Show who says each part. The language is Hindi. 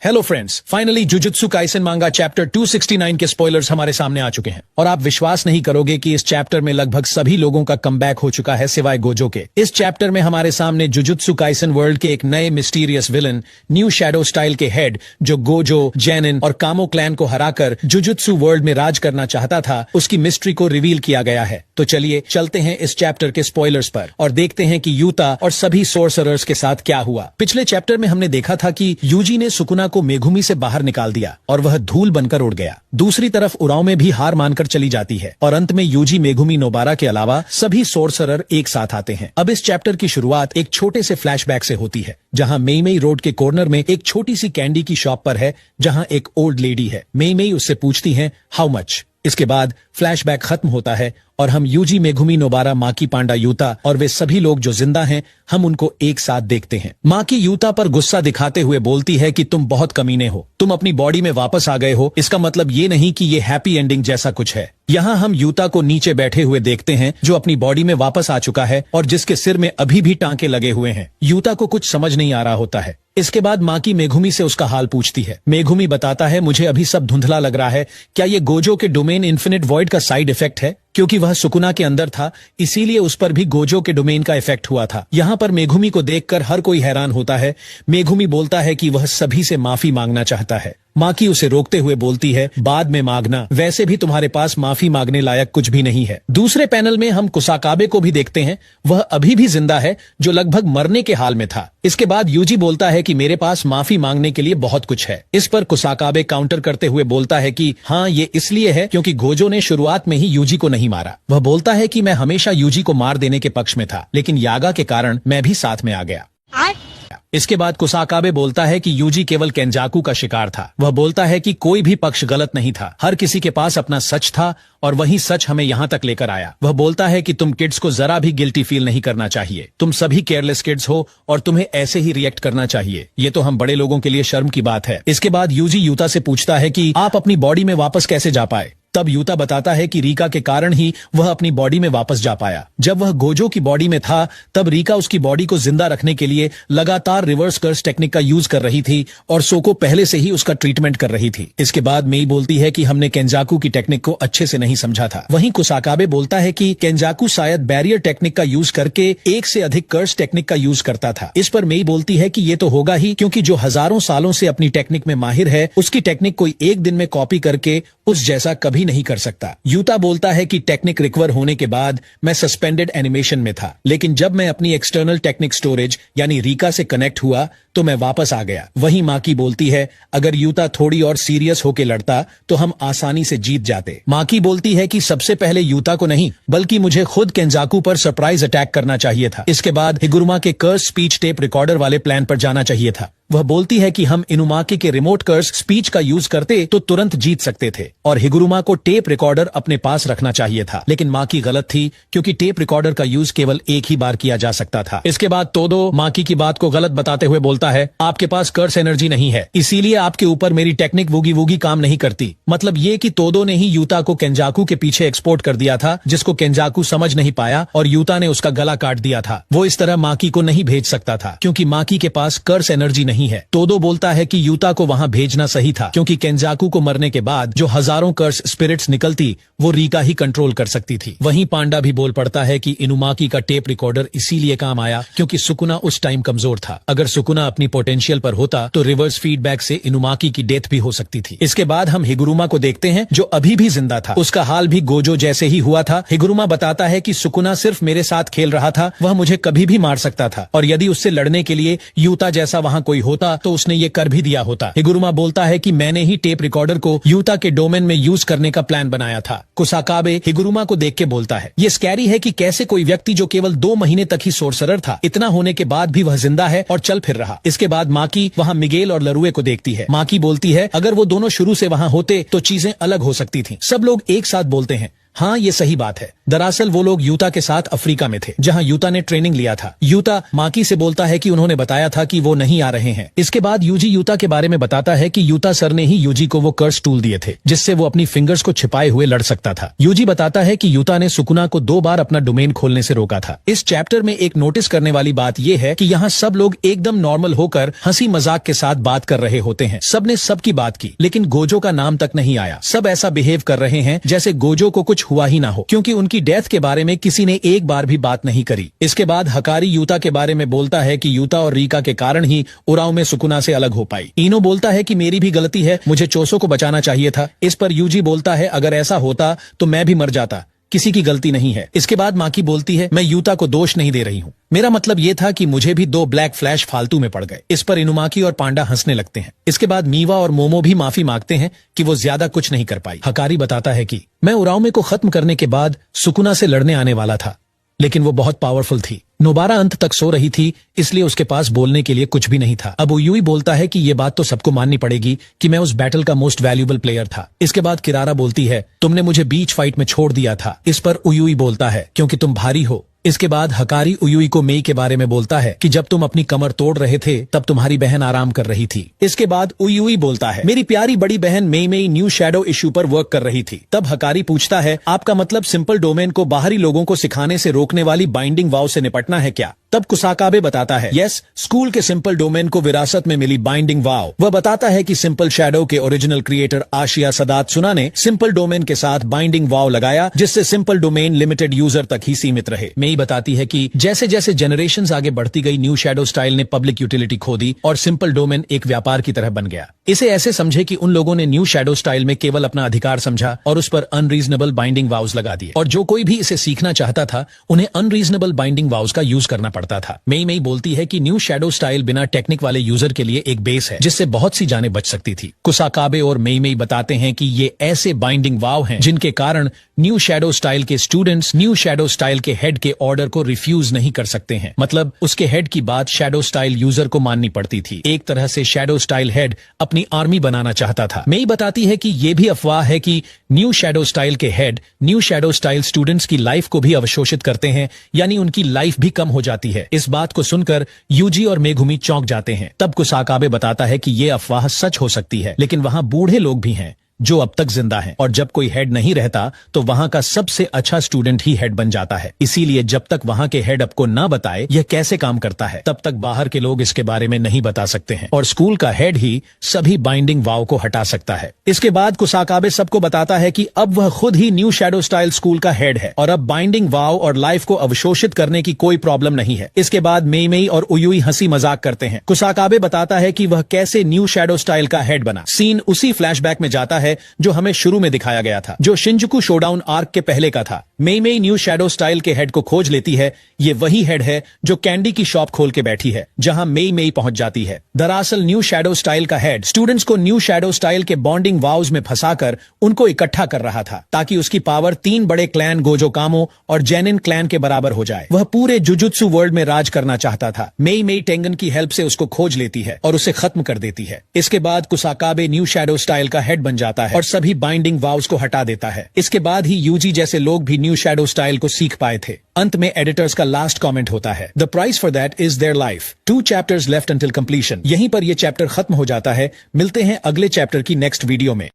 Speaker 1: Hello friends, finally jujutsu Kaisen मांगा चैप्टर 269 के स्पॉयलर्स हमारे सामने आ चुके हैं और आप विश्वास नहीं करोगे कि इस चैप्टर में लगभग सभी लोगों का कमबैक हो चुका है सिवाय गोजो के। इस चैप्टर में हमारे सामने जुजुत्सु काइसेन वर्ल्ड के एक नए mysterious villain new shadow style के हेड जो गोजो, जेनिन और कामो क्लैन को हराकर जुजुत्सु वर्ल्ड में राज करना चाहता था, उसकी मिस्ट्री को रिवील किया गया है। तो चलिए चलते हैं इस चैप्टर के स्पॉयलर्स पर और देखते हैं कि यूता और सभी सोर्सरर्स के साथ क्या हुआ। पिछले चैप्टर में हमने देखा था कि यूजी ने सुकुना को मेघुमी से बाहर निकाल दिया और वह धूल बनकर उड़ गया। दूसरी तरफ उराव में भी हार मानकर चली जाती है और अंत में यूजी, मेघुमी, नोबारा के अलावा सभी सोर्सरर एक साथ आते हैं। अब इस चैप्टर की शुरुआत एक छोटे से फ्लैशबैक से होती है जहां मेई रोड के कॉर्नर में एक छोटी सी कैंडी की शॉप पर है जहां एक ओल्ड लेडी है। मेई उससे पूछती है हाउ मच। इसके बाद फ्लैशबैक खत्म होता है और हम यूजी, मेघुमी, नोबारा, माकी, पांडा, यूता और वे सभी लोग जो जिंदा हैं हम उनको एक साथ देखते हैं। माकी यूता पर गुस्सा दिखाते हुए बोलती है कि तुम बहुत कमीने हो, तुम अपनी बॉडी में वापस आ गए हो, इसका मतलब ये नहीं कि ये हैप्पी एंडिंग जैसा कुछ है। यहाँ हम यूता को नीचे बैठे हुए देखते हैं जो अपनी बॉडी में वापस आ चुका है और जिसके सिर में अभी भी टांके लगे हुए हैं। यूता को कुछ समझ नहीं आ रहा होता है। इसके बाद माकी मेघुमी से उसका हाल पूछती है। मेघुमी बताता है मुझे अभी सब धुंधला लग रहा है, क्या ये गोजो के डोमेन इन्फिनिट वॉइड का साइड इफेक्ट है? क्योंकि वह सुकुना के अंदर था इसीलिए उस पर भी गोजो के डोमेन का इफेक्ट हुआ था। यहाँ पर मेघुमी को देखकर हर कोई हैरान होता है। मेघुमी बोलता है कि वह सभी से माफी मांगना चाहता है। माकी उसे रोकते हुए बोलती है बाद में मांगना, वैसे भी तुम्हारे पास माफी मांगने लायक कुछ भी नहीं है। दूसरे पैनल में हम कुसाकाबे को भी देखते हैं, वह अभी भी जिंदा है जो लगभग मरने के हाल में था। इसके बाद यूजी बोलता है कि मेरे पास माफी मांगने के लिए बहुत कुछ है। इस पर कुसाकाबे काउंटर करते हुए बोलता है कि हाँ ये इसलिए है क्योंकि गोजो ने शुरुआत में ही यूजी को नहीं मारा। वह बोलता है कि मैं हमेशा यूजी को मार देने के पक्ष में था लेकिन यागा के कारण मैं भी साथ में आ गया। इसके बाद कुसाकाबे बोलता है कि यूजी केवल केंजाकू का शिकार था। वह बोलता है कि कोई भी पक्ष गलत नहीं था, हर किसी के पास अपना सच था और वही सच हमें यहाँ तक लेकर आया। वह बोलता है कि तुम किड्स को जरा भी गिल्टी फील नहीं करना चाहिए, तुम सभी केयरलेस किड्स हो और तुम्हें ऐसे ही रिएक्ट करना चाहिए। ये तो हम बड़े लोगों के लिए शर्म की बात है। इसके बाद यूजी यूता से पूछता है कि आप अपनी बॉडी में वापस कैसे जा पाए? तब यूता बताता है कि रीका के कारण ही वह अपनी बॉडी में वापस जा पाया। जब वह गोजो की बॉडी में था तब रीका उसकी बॉडी को जिंदा रखने के लिए लगातार रिवर्स कर्स टेक्निक का यूज कर रही थी और सोको पहले से ही उसका ट्रीटमेंट कर रही थी। इसके बाद मेई बोलती है कि हमने केंजाकू की टेक्निक को अच्छे से नहीं समझा था। वहीं कुसाकाबे बोलता है कि केंजाकू शायद बैरियर टेक्निक का यूज करके एक से अधिक कर्स टेक्निक का यूज करता था। इस पर मेई बोलती है कि ये तो होगा ही क्योंकि जो हजारों सालों से अपनी टेक्निक में माहिर है उसकी टेक्निक कोई एक दिन में कॉपी करके उस जैसा कभी नहीं कर सकता। यूता बोलता है कि टेक्निक रिकवर होने के बाद मैं सस्पेंडेड एनिमेशन में था लेकिन जब मैं अपनी एक्सटर्नल टेक्निक स्टोरेज यानी रीका से कनेक्ट हुआ तो मैं वापस आ गया। वहीं माकी बोलती है अगर यूता थोड़ी और सीरियस होके लड़ता तो हम आसानी से जीत जाते। माकी बोलती है कि सबसे पहले यूता को नहीं बल्कि मुझे खुद केंजाकू पर सरप्राइज अटैक करना चाहिए था। इसके बाद हिगुरुमा के कर्स स्पीच टेप रिकॉर्डर वाले प्लान पर जाना चाहिए था। वह बोलती है कि हम इनुमाकी के रिमोट कर्स स्पीच का यूज करते तो तुरंत जीत सकते थे और हिगुरुमा को टेप रिकॉर्डर अपने पास रखना चाहिए था। लेकिन माकी गलत थी क्योंकि टेप रिकॉर्डर का यूज केवल एक ही बार किया जा सकता था। इसके बाद तोदो माकी की बात को गलत बताते हुए बोलता है आपके पास कर्स एनर्जी नहीं है इसीलिए आपके ऊपर मेरी टेक्निक वूगी वूगी काम नहीं करती। मतलब ये कि तोदो ने ही यूता को केंजाकू के पीछे एक्सपोर्ट कर दिया था जिसको केंजाकू समझ नहीं पाया और यूता ने उसका गला काट दिया था। वो इस तरह माकी को नहीं भेज सकता था क्योंकि माकी के पास कर्स एनर्जी नहीं है। तोदो बोलता है कि यूता को वहां भेजना सही था क्योंकि केंजाकू को मरने के बाद जो हजारों कर्स स्पिरिट्स निकलती वो रीका ही कंट्रोल कर सकती थी। वहीं पांडा भी बोल पड़ता है कि इनुमाकी का टेप रिकॉर्डर इसीलिए काम आया क्योंकि सुकुना उस टाइम कमजोर था। अगर सुकुना अपनी पोटेंशियल पर होता तो रिवर्स फीडबैक से इनुमाकी की डेथ भी हो सकती थी। इसके बाद हम हिगुरुमा को देखते हैं जो अभी भी जिंदा था। उसका हाल भी गोजो जैसे ही हुआ था। हिगुरुमा बताता है कि सुकुना सिर्फ मेरे साथ खेल रहा था, वह मुझे कभी भी मार सकता था और यदि उससे लड़ने के लिए यूता जैसा वहां कोई होता तो उसने ये कर भी दिया होता। हिगुरुमा बोलता है कि मैंने ही टेप रिकॉर्डर को यूता के डोमेन में यूज करने का प्लान बनाया था। कुसाकाबे हिगुरुमा को देख के बोलता है ये स्कैरी है कि कैसे कोई व्यक्ति जो केवल 2 महीने तक ही सोर्सरर था इतना होने के बाद भी वह जिंदा है और चल फिर रहा। इसके बाद माकी वहां मिगेल और लरुए को देखती है। माकी बोलती है अगर वो दोनों शुरू से वहां होते तो चीजें अलग हो सकती थी। सब लोग एक साथ बोलते हैं हाँ ये सही बात है। दरअसल वो लोग यूता के साथ अफ्रीका में थे, जहां यूता ने ट्रेनिंग लिया था। यूता माकी से बोलता है कि उन्होंने बताया था कि वो नहीं आ रहे हैं। इसके बाद यूजी यूता के बारे में बताता है कि यूता सर ने ही यूजी को वो कर्स टूल दिए थे, जिससे वो अपनी फिंगर्स को छिपाए हुए लड़ सकता था। यूजी बताता है कि यूता ने सुकुना को 2 बार अपना डोमेन खोलने से रोका था। इस चैप्टर में एक नोटिस करने वाली बात यह है कि यहाँ सब लोग एकदम नॉर्मल होकर हंसी मजाक के साथ बात कर रहे होते हैं। सबने सबकी बात की, लेकिन गोजो का नाम तक नहीं आया। सब ऐसा बिहेव कर रहे हैं जैसे गोजो को कुछ हुआ ही ना हो, क्योंकि उनकी डेथ के बारे में किसी ने एक बार भी बात नहीं करी। इसके बाद हकारी यूता के बारे में बोलता है कि यूता और रीका के कारण ही उराव में सुकुना से अलग हो पाई। इनो बोलता है कि मेरी भी गलती है, मुझे चोसो को बचाना चाहिए था। इस पर यूजी बोलता है अगर ऐसा होता तो मैं भी मर जाता, किसी की गलती नहीं है। इसके बाद माकी बोलती है मैं यूता को दोष नहीं दे रही हूँ, मेरा मतलब ये था कि मुझे भी 2 ब्लैक फ्लैश फालतू में पड़ गए। इस पर इनुमाकी और पांडा हंसने लगते हैं। इसके बाद मीवा और मोमो भी माफी मांगते हैं कि वो ज्यादा कुछ नहीं कर पाई। हकारी बताता है कि मैं उरावमे को खत्म करने के बाद सुकुना से लड़ने आने वाला था, लेकिन वो बहुत पावरफुल थी। नोबारा अंत तक सो रही थी, इसलिए उसके पास बोलने के लिए कुछ भी नहीं था। अब उयुई बोलता है कि ये बात तो सबको माननी पड़ेगी कि मैं उस बैटल का मोस्ट वैल्यूएबल प्लेयर था। इसके बाद किरारा बोलती है तुमने मुझे बीच फाइट में छोड़ दिया था। इस पर उयुई बोलता है क्योंकि तुम भारी हो। इसके बाद हकारी उयुई को मेई के बारे में बोलता है कि जब तुम अपनी कमर तोड़ रहे थे तब तुम्हारी बहन आराम कर रही थी। इसके बाद उयुई बोलता है मेरी प्यारी बड़ी बहन मेई न्यू शैडो इश्यू पर वर्क कर रही थी। तब हकारी पूछता है आपका मतलब सिंपल डोमेन को बाहरी लोगों को सिखाने से रोकने वाली बाइंडिंग वाव से निपटना है क्या? तब कुसाकाबे बताता है यस, स्कूल के सिंपल डोमेन को विरासत में मिली बाइंडिंग वाव। वह बताता है कि सिंपल शैडो के ओरिजिनल क्रिएटर आशिया सदात्सुना ने सिंपल डोमेन के साथ बाइंडिंग वाव लगाया, जिससे सिंपल डोमेन लिमिटेड यूजर तक ही सीमित रहे। मेई बताती है कि जैसे जैसे जनरेशंस आगे बढ़ती गई, न्यू शैडो स्टाइल ने पब्लिक यूटिलिटी खो दी और सिंपल डोमेन एक व्यापार की तरह बन गया। इसे ऐसे समझे कि उन लोगों ने न्यू शैडो स्टाइल में केवल अपना अधिकार समझा और उस पर अनरीजनेबल बाइंडिंग वाव्स लगा दिए, और जो कोई भी इसे सीखना चाहता था उन्हें अनरीजनेबल बाइंडिंग वाव्स का यूज करना पड़ता था। मेई बोलती है कि न्यू शैडो स्टाइल बिना टेक्निक वाले यूजर के लिए एक बेस है, जिससे बहुत सी जानें बच सकती थी। कुसाकाबे और मेई बताते हैं कि ये ऐसे बाइंडिंग वाव हैं जिनके कारण न्यू शैडो स्टाइल के स्टूडेंट्स न्यू शैडो स्टाइल के हेड के ऑर्डर को रिफ्यूज नहीं कर सकते हैं। मतलब उसके हेड की बात शैडो स्टाइल यूजर को माननी पड़ती थी। एक तरह से शैडो स्टाइल हेड अपनी आर्मी बनाना चाहता था। मेई बताती है कि यह भी अफवाह है कि न्यू शैडो स्टाइल के head new shadow style students की लाइफ को भी अवशोषित करते हैं, यानी उनकी लाइफ भी कम हो जाती है। इस बात को सुनकर यूजी और मेघुमी चौंक जाते हैं। तब कुसाकाबे बताता है कि यह अफवाह सच हो सकती है, लेकिन वहां बूढ़े लोग भी हैं जो अब तक जिंदा हैं, और जब कोई हेड नहीं रहता तो वहां का सबसे अच्छा स्टूडेंट ही हेड बन जाता है। इसीलिए जब तक वहां के हेड आपको ना बताए यह कैसे काम करता है, तब तक बाहर के लोग इसके बारे में नहीं बता सकते हैं, और स्कूल का हेड ही सभी बाइंडिंग वाव को हटा सकता है। इसके बाद कुसाकाबे सबको बताता है कि अब वह खुद ही न्यू शैडो स्टाइल स्कूल का हेड है, और अब बाइंडिंग वाव और लाइफ को अवशोषित करने की कोई प्रॉब्लम नहीं है। इसके बाद मेई और उयुई हंसी मजाक करते हैं। कुसाकाबे बताता है कि वह कैसे न्यू शैडो स्टाइल का हेड बना। सीन उसी फ्लैशबैक में जाता है जो हमें शुरू में दिखाया गया था, जो शिंजुकू शोडाउन आर्क के पहले का था। मेई न्यू शैडो स्टाइल के हेड को खोज लेती है। ये वही हेड है जो कैंडी की शॉप खोल के बैठी है, जहां मेई पहुंच जाती है। दरअसल न्यू शैडो स्टाइल का हेड स्टूडेंट्स को न्यू शैडो स्टाइल के बॉन्डिंग वाव्स में फंसाकर उनको इकट्ठा कर रहा था, ताकि उसकी पावर 3 बड़े क्लैन गोजो कामो और जेनिन क्लैन के बराबर हो जाए। वह पूरे जुजुत्सु वर्ल्ड में राज करना चाहता था। मेई टेंगन की हेल्प से उसको खोज लेती है और उसे खत्म कर देती है। इसके बाद कुसाकाबे न्यू शैडो स्टाइल का हेड बन जाता है और सभी बाइंडिंग वाव्स को हटा देता है। इसके बाद ही यूजी जैसे लोग भी न्यू शैडो स्टाइल को सीख पाए थे। अंत में एडिटर्स का लास्ट कमेंट होता है, the price for that is their life. 2 chapters left until completion. यहीं पर यह चैप्टर खत्म हो जाता है। मिलते हैं अगले चैप्टर की नेक्स्ट वीडियो में।